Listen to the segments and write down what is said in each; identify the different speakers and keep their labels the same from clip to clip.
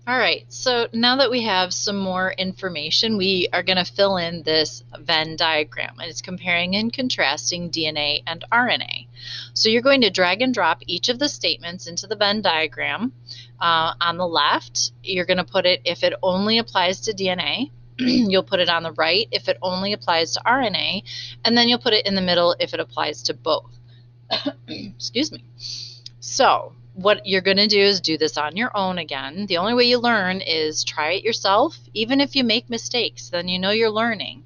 Speaker 1: All right, so now that we have some more information, we are going to fill in this Venn diagram. And it's comparing and contrasting DNA and RNA. So you're going to drag and drop each of the statements into the Venn diagram. On the left, you're going to put it if it only applies to DNA. You'll put it on the right if it only applies to RNA. And then you'll put it in the middle if it applies to both. Excuse me. So what you're going to do is do this on your own again. The only way you learn is try it yourself. Even if you make mistakes, then you know you're learning.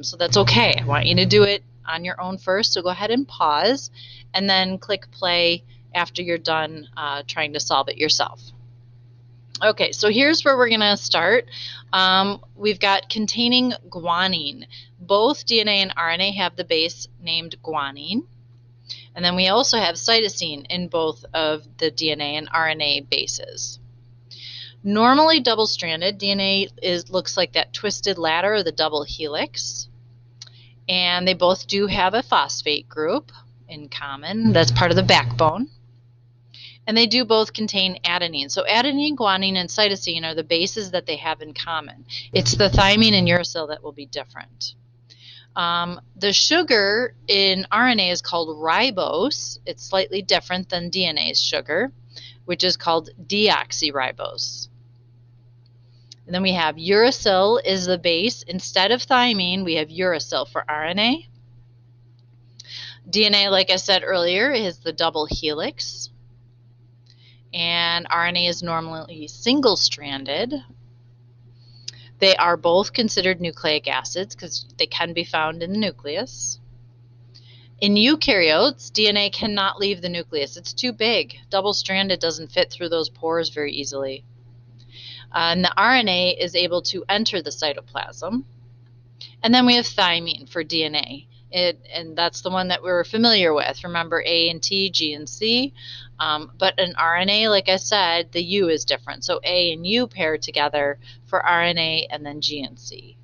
Speaker 1: So that's okay. I want you to do it on your own first. So go ahead and pause and then click play after you're done trying to solve it yourself. Okay, so here's where we're going to start. We've got containing guanine. Both DNA and RNA have the base named guanine. And then we also have cytosine in both of the DNA and RNA bases. Normally double-stranded, DNA looks like that twisted ladder or the double helix. And they both do have a phosphate group in common. That's part of the backbone. And they do both contain adenine. So adenine, guanine, and cytosine are the bases that they have in common. It's the thymine and uracil that will be different. The sugar in RNA is called ribose. It's slightly different than DNA's sugar, which is called deoxyribose. And then we have uracil is the base. Instead of thymine, we have uracil for RNA. DNA, like I said earlier, is the double helix. And RNA is normally single-stranded. They are both considered nucleic acids because they can be found in the nucleus. In eukaryotes, DNA cannot leave the nucleus. It's too big. Double-stranded doesn't fit through those pores very easily. And the RNA is able to enter the cytoplasm. And then we have thymine for DNA. And that's the one that we're familiar with. Remember A and T, G and C. But in RNA, like I said, the U is different. So A and U pair together for RNA and then G and C.